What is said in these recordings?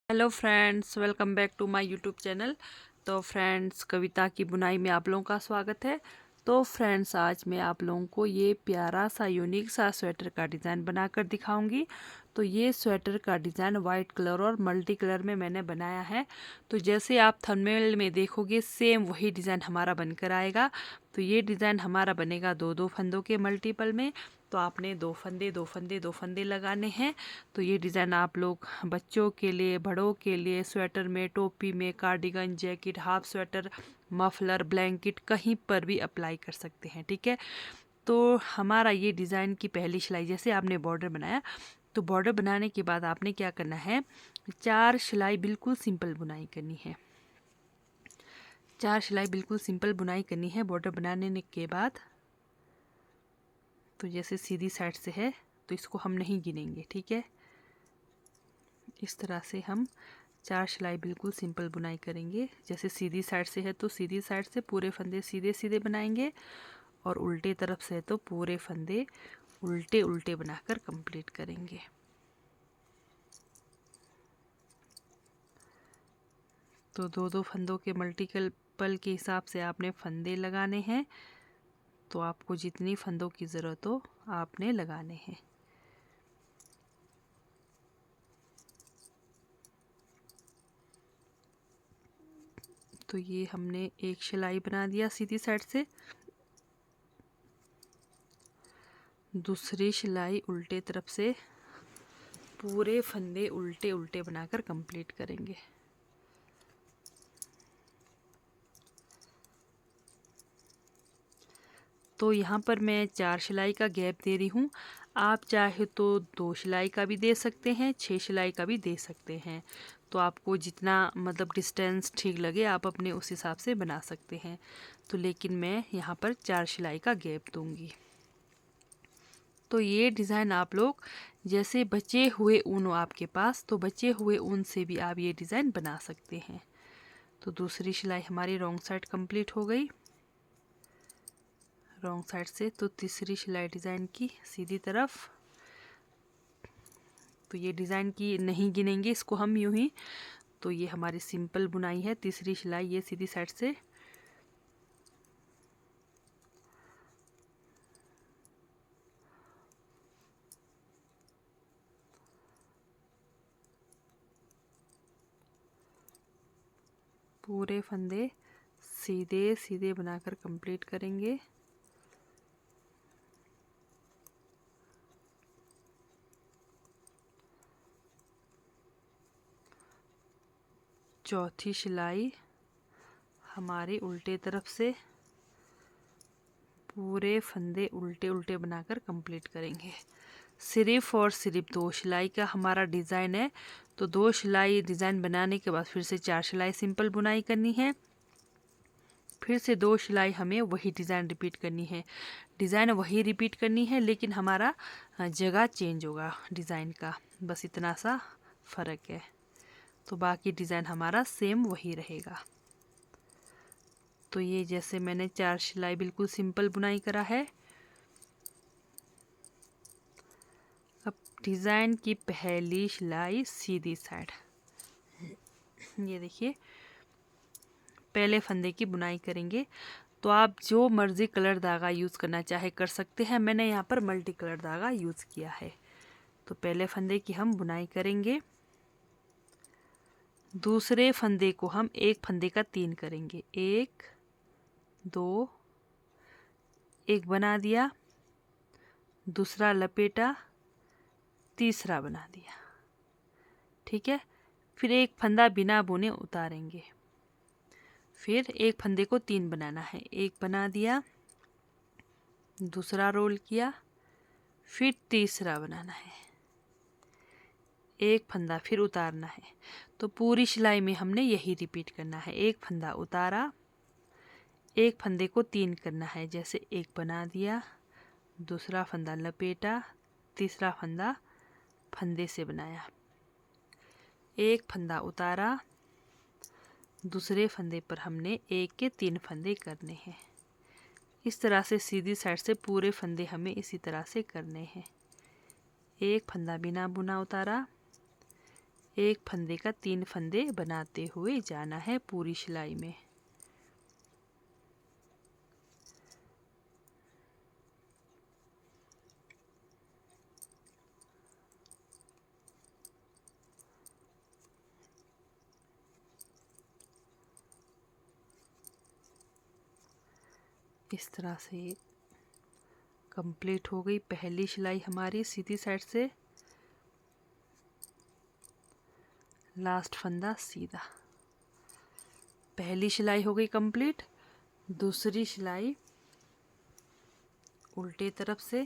Hello friends, welcome back to my YouTube channel. तो friends, कविता की बुनाई में आप लोगों का स्वागत है। तो फ्रेंड्स, आज मैं आप लोगों को ये प्यारा सा यूनिक सा स्वेटर का डिज़ाइन बनाकर दिखाऊंगी। तो ये स्वेटर का डिज़ाइन वाइट कलर और मल्टी कलर में मैंने बनाया है। तो जैसे आप थंबनेल में देखोगे सेम वही डिज़ाइन हमारा बनकर आएगा। तो ये डिज़ाइन हमारा बनेगा दो दो फंदों के मल्टीपल में। तो आपने दो फंदे लगाने हैं। तो ये डिज़ाइन आप लोग बच्चों के लिए, बड़ों के लिए, स्वेटर में, टोपी में, cardigan, jacket, half sweater, muffler, blanket कहीं पर भी अप्लाई कर सकते हैं। ठीक है। तो हमारा ये डिज़ाइन की पहली सिलाई, जैसे आपने बॉर्डर बनाया, तो बॉर्डर बनाने के बाद आपने क्या करना है, 4 सिलाई बिल्कुल सिंपल बुनाई करनी है। 4 सिलाई बिल्कुल सिंपल बुनाई करनी है बॉर्डर बनाने के बाद। तो जैसे सीधी साइड से है तो इसको हम नहीं गिनेंगे। ठीक है। इस तरह से हम 4 सिलाई बिल्कुल सिंपल बुनाई करेंगे। जैसे सीधी साइड से है तो सीधी साइड से पूरे फंदे सीधे सीधे बनाएंगे, और उल्टे तरफ से है तो पूरे फंदे उल्टे उल्टे बनाकर कंप्लीट करेंगे। तो दो दो फंदों के मल्टीपल के हिसाब से आपने फंदे लगाने हैं। तो आपको जितनी फंदों की ज़रूरत हो आपने लगाने हैं। तो ये हमने एक सिलाई बना दिया सीधी साइड से। दूसरी सिलाई उल्टे तरफ से पूरे फंदे उल्टे उल्टे बनाकर कंप्लीट करेंगे। तो यहाँ पर मैं 4 सिलाई का गैप दे रही हूँ। आप चाहे तो 2 सिलाई का भी दे सकते हैं, 6 सिलाई का भी दे सकते हैं। तो आपको जितना मतलब डिस्टेंस ठीक लगे आप अपने उस हिसाब से बना सकते हैं। तो लेकिन मैं यहाँ पर 4 सिलाई का गैप दूंगी। तो ये डिज़ाइन आप लोग, जैसे बचे हुए ऊन हो आपके पास, तो बचे हुए ऊन से भी आप ये डिज़ाइन बना सकते हैं। तो दूसरी सिलाई हमारी रॉन्ग साइड कंप्लीट हो गई, रॉन्ग साइड से। तो तीसरी सिलाई डिज़ाइन की सीधी तरफ। तो ये डिज़ाइन की नहीं गिनेंगे इसको हम यूं ही। तो ये हमारी सिंपल बुनाई है। तीसरी सिलाई ये सीधी साइड से। पूरे फंदे सीधे सीधे बनाकर कंप्लीट करेंगे। चौथी सिलाई हमारे उल्टे तरफ से पूरे फंदे उल्टे उल्टे बनाकर कंप्लीट करेंगे। सिर्फ और सिर्फ 2 सिलाई का हमारा डिज़ाइन है। तो 2 सिलाई डिज़ाइन बनाने के बाद फिर से 4 सिलाई सिंपल बुनाई करनी है। फिर से 2 सिलाई हमें वही डिज़ाइन रिपीट करनी है। डिज़ाइन वही रिपीट करनी है, लेकिन हमारा जगह चेंज होगा डिज़ाइन का, बस इतना सा फ़र्क है। तो बाकी डिज़ाइन हमारा सेम वही रहेगा। तो ये जैसे मैंने 4 सिलाई बिल्कुल सिंपल बुनाई करा है। अब डिज़ाइन की पहली सिलाई सीधी साइड, ये देखिए पहले फंदे की बुनाई करेंगे। तो आप जो मर्ज़ी कलर धागा यूज़ करना चाहे कर सकते हैं। मैंने यहाँ पर मल्टी कलर धागा यूज़ किया है। तो पहले फंदे की हम बुनाई करेंगे। दूसरे फंदे को हम एक फंदे का 3 करेंगे। 1 2, एक बना दिया, दूसरा लपेटा, तीसरा बना दिया। ठीक है। फिर एक फंदा बिना बुने उतारेंगे। फिर एक फंदे को 3 बनाना है। एक बना दिया, दूसरा रोल किया, फिर तीसरा बनाना है, एक फंदा फिर उतारना है। तो पूरी सिलाई में हमने यही रिपीट करना है। एक फंदा उतारा, एक फंदे को 3 करना है। जैसे एक बना दिया, दूसरा फंदा लपेटा, तीसरा फंदा फंदे से बनाया, एक फंदा उतारा, दूसरे फंदे पर हमने एक के 3 फंदे करने हैं। इस तरह से सीधी साइड से पूरे फंदे हमें इसी तरह से करने हैं। एक फंदा बिना बुना उतारा, एक फंदे का 3 फंदे बनाते हुए जाना है पूरी सिलाई में। इस तरह से कंप्लीट हो गई पहली सिलाई हमारी सीधी साइड से। लास्ट फंदा सीधा, पहली सिलाई हो गई कंप्लीट। दूसरी सिलाई उल्टे तरफ से,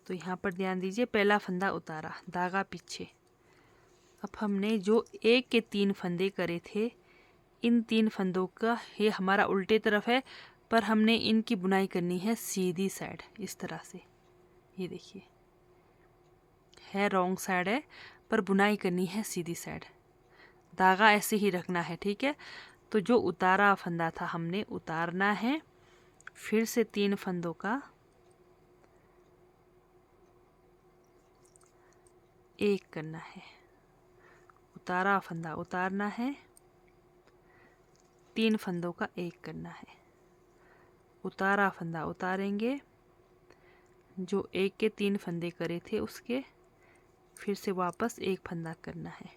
तो यहाँ पर ध्यान दीजिए, पहला फंदा उतारा, धागा पीछे। अब हमने जो 1 के 3 फंदे करे थे, इन 3 फंदों का ये हमारा उल्टे तरफ है, पर हमने इनकी बुनाई करनी है सीधी साइड इस तरह से। ये देखिए है रॉन्ग साइड है, पर बुनाई करनी है सीधी साइड। धागा ऐसे ही रखना है, ठीक है। तो जो उतारा फंदा था हमने उतारना है, फिर से 3 फंदों का एक करना है। उतारा फंदा उतारना है, 3 फंदों का एक करना है। उतारा फंदा उतारेंगे, जो 1 के 3 फंदे करे थे उसके फिर से वापस एक फंदा करना है।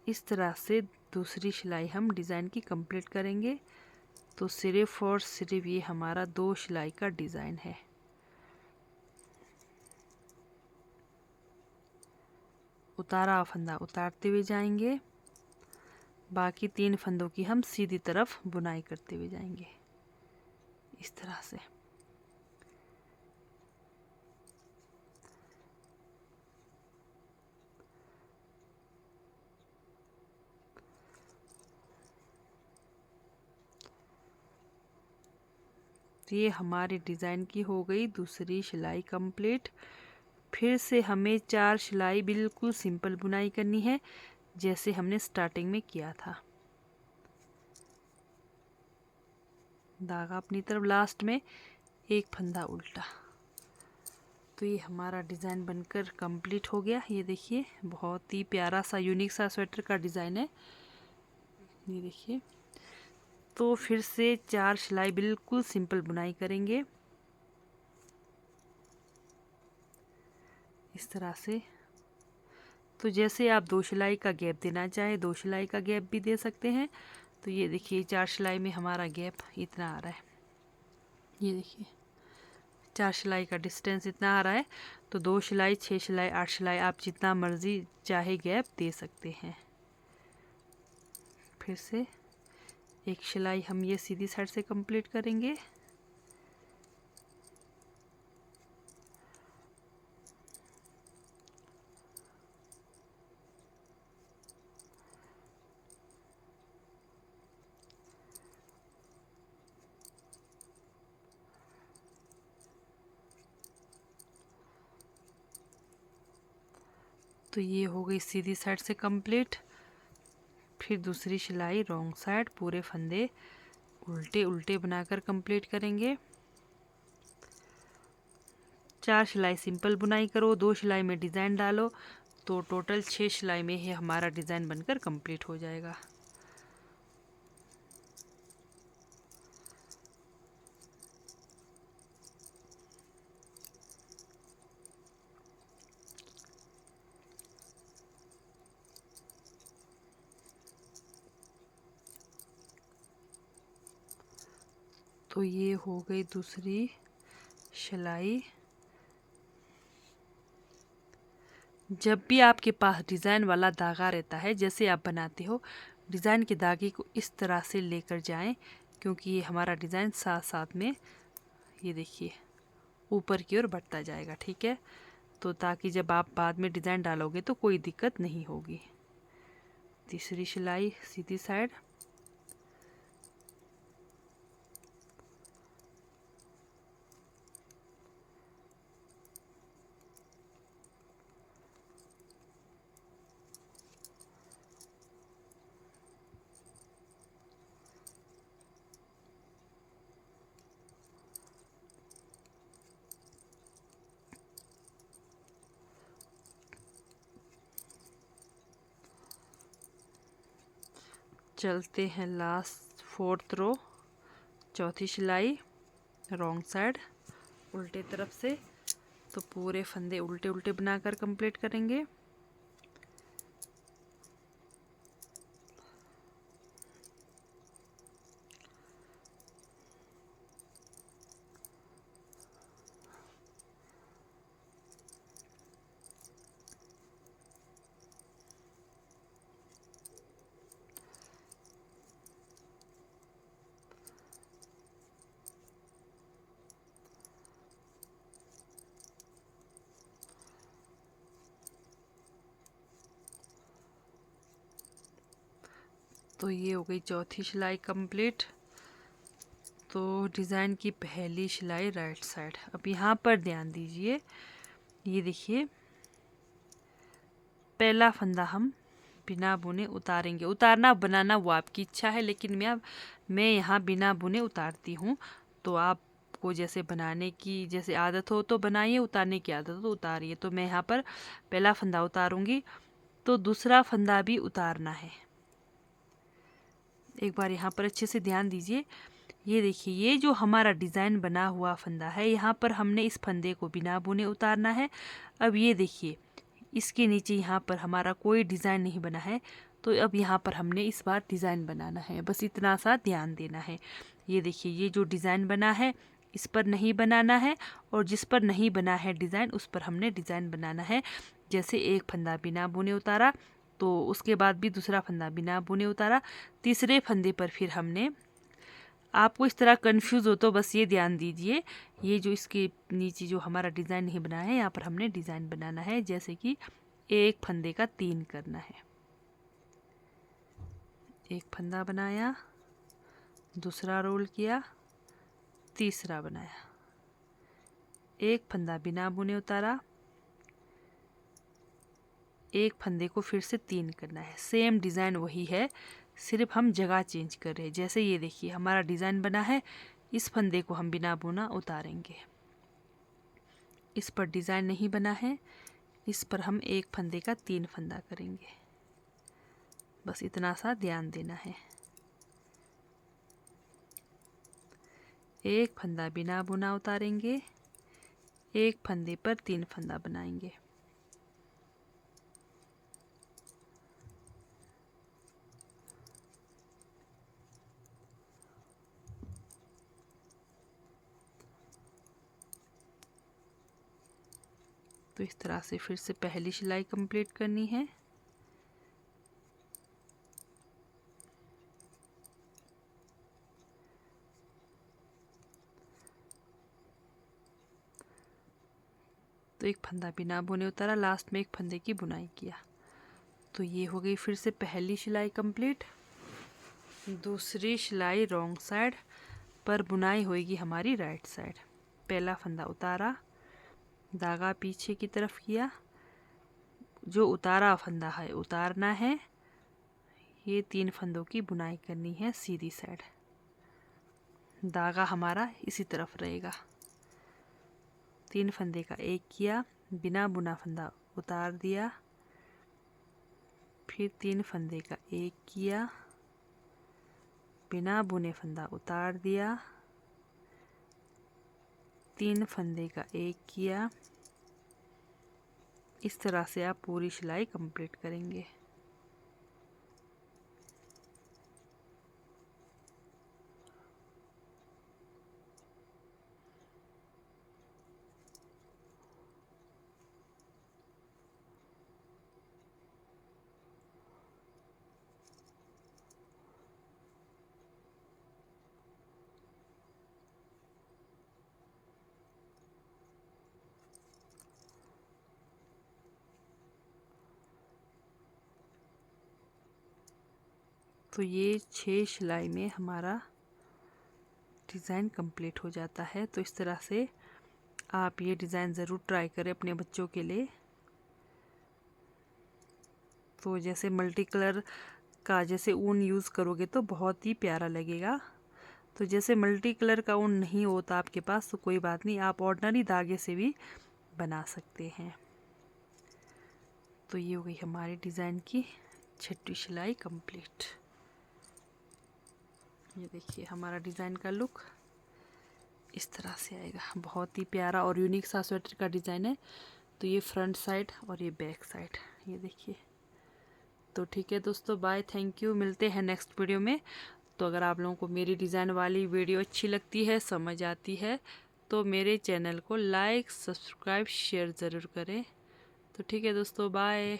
इस तरह से दूसरी सिलाई हम डिज़ाइन की कंप्लीट करेंगे। तो सिर्फ और सिर्फ ये हमारा 2 सिलाई का डिज़ाइन है। उतारा फंदा उतारते हुए जाएंगे, बाकी 3 फंदों की हम सीधी तरफ बुनाई करते हुए जाएंगे इस तरह से। तो ये हमारे डिज़ाइन की हो गई दूसरी सिलाई कंप्लीट। फिर से हमें 4 सिलाई बिल्कुल सिंपल बुनाई करनी है, जैसे हमने स्टार्टिंग में किया था। धागा अपनी तरफ, लास्ट में एक फंदा उल्टा। तो ये हमारा डिज़ाइन बनकर कंप्लीट हो गया। ये देखिए बहुत ही प्यारा सा यूनिक सा स्वेटर का डिज़ाइन है, ये देखिए। तो फिर से 4 सिलाई बिल्कुल सिंपल बुनाई करेंगे इस तरह से। तो जैसे आप 2 सिलाई का गैप देना चाहे 2 सिलाई का गैप भी दे सकते हैं। तो ये देखिए 4 सिलाई में हमारा गैप इतना आ रहा है, ये देखिए 4 सिलाई का डिस्टेंस इतना आ रहा है। तो 2 सिलाई 6 सिलाई 8 सिलाई आप जितना मर्जी चाहे गैप दे सकते हैं। फिर से एक सिलाई हम ये सीधी साइड से कंप्लीट करेंगे। तो ये हो गई सीधी साइड से कंप्लीट। फिर दूसरी सिलाई रॉन्ग साइड, पूरे फंदे उल्टे उल्टे बनाकर कंप्लीट करेंगे। 4 सिलाई सिंपल बुनाई करो, 2 सिलाई में डिज़ाइन डालो, तो टोटल 6 सिलाई में ही हमारा डिज़ाइन बनकर कंप्लीट हो जाएगा। तो ये हो गई दूसरी सिलाई। जब भी आपके पास डिज़ाइन वाला धागा रहता है, जैसे आप बनाते हो, डिज़ाइन के धागे को इस तरह से लेकर जाएं, क्योंकि ये हमारा डिज़ाइन साथ साथ में ये देखिए ऊपर की ओर बढ़ता जाएगा, ठीक है। तो ताकि जब आप बाद में डिज़ाइन डालोगे तो कोई दिक्कत नहीं होगी। तीसरी सिलाई सीधी साइड, चलते हैं लास्ट 4th रो, चौथी सिलाई रॉन्ग साइड उल्टे तरफ से। तो पूरे फंदे उल्टे उल्टे बनाकर कंप्लीट करेंगे। तो ये हो गई चौथी सिलाई कंप्लीट। तो डिज़ाइन की पहली सिलाई राइट साइड। अब यहाँ पर ध्यान दीजिए, ये देखिए पहला फंदा हम बिना बुने उतारेंगे। उतारना बनाना वो आपकी इच्छा है, लेकिन मैं यहाँ बिना बुने उतारती हूँ। तो आपको जैसे बनाने की जैसे आदत हो तो बनाइए, उतारने की आदत हो तो उतारिए। तो मैं यहाँ पर पहला फंदा उतारूंगी, तो दूसरा फंदा भी उतारना है। एक बार यहाँ पर अच्छे से ध्यान दीजिए। ये देखिए, ये जो हमारा डिज़ाइन बना हुआ फंदा है, यहाँ पर हमने इस फंदे को बिना बुने उतारना है। अब ये देखिए, इसके नीचे यहाँ पर हमारा कोई डिज़ाइन नहीं बना है। तो अब यहाँ पर हमने इस बार डिज़ाइन बनाना है, बस इतना सा ध्यान देना है। ये देखिए, ये जो डिज़ाइन बना है इस पर नहीं बनाना है, और जिस पर नहीं बना है डिज़ाइन उस पर हमने डिज़ाइन बनाना है। जैसे एक फंदा बिना बुने उतारा, तो उसके बाद भी दूसरा फंदा बिना बुने उतारा, तीसरे फंदे पर फिर हमने, आपको इस तरह कंफ्यूज हो तो बस ये ध्यान दीजिए, ये जो इसके नीचे जो हमारा डिज़ाइन नहीं बना है, यहाँ पर हमने डिज़ाइन बनाना है। जैसे कि एक फंदे का 3 करना है। एक फंदा बनाया, दूसरा रोल किया, तीसरा बनाया, एक फंदा बिना बुने उतारा, एक फंदे को फिर से 3 करना है। सेम डिज़ाइन वही है, सिर्फ हम जगह चेंज कर रहे हैं। जैसे ये देखिए, हमारा डिज़ाइन बना है, इस फंदे को हम बिना बुना उतारेंगे। इस पर डिज़ाइन नहीं बना है, इस पर हम एक फंदे का 3 फंदा करेंगे। बस इतना सा ध्यान देना है। एक फंदा बिना बुना उतारेंगे, एक फंदे पर 3 फंदा बनाएंगे। तो इस तरह से फिर से पहली सिलाई कंप्लीट करनी है। तो एक फंदा बिना बुने उतारा, लास्ट में एक फंदे की बुनाई किया। तो ये हो गई फिर से पहली सिलाई कंप्लीट। दूसरी सिलाई रॉन्ग साइड पर बुनाई होगी हमारी राइट साइड। पहला फंदा उतारा, धागा पीछे की तरफ किया, जो उतारा फंदा है उतारना है। ये 3 फंदों की बुनाई करनी है सीधी साइड। धागा हमारा इसी तरफ रहेगा। 3 फंदे का एक किया, बिना बुना फंदा उतार दिया, फिर 3 फंदे का एक किया, बिना बुने फंदा उतार दिया, 3 फंदे का एक किया। इस तरह से आप पूरी सिलाई कंप्लीट करेंगे। तो ये 6 सिलाई में हमारा डिज़ाइन कंप्लीट हो जाता है। तो इस तरह से आप ये डिज़ाइन ज़रूर ट्राई करें अपने बच्चों के लिए। तो जैसे मल्टी कलर का जैसे ऊन यूज़ करोगे तो बहुत ही प्यारा लगेगा। तो जैसे मल्टी कलर का ऊन नहीं होता आपके पास तो कोई बात नहीं, आप ऑर्डिनरी धागे से भी बना सकते हैं। तो ये हो गई हमारी डिज़ाइन की 6ठी सिलाई कंप्लीट। ये देखिए हमारा डिज़ाइन का लुक इस तरह से आएगा। बहुत ही प्यारा और यूनिक सा स्वेटर का डिज़ाइन है। तो ये फ्रंट साइड और ये बैक साइड, ये देखिए। तो ठीक है दोस्तों, बाय, थैंक यू, मिलते हैं नेक्स्ट वीडियो में। तो अगर आप लोगों को मेरी डिज़ाइन वाली वीडियो अच्छी लगती है, समझ आती है, तो मेरे चैनल को लाइक, सब्सक्राइब, शेयर ज़रूर करें। तो ठीक है दोस्तों, बाय।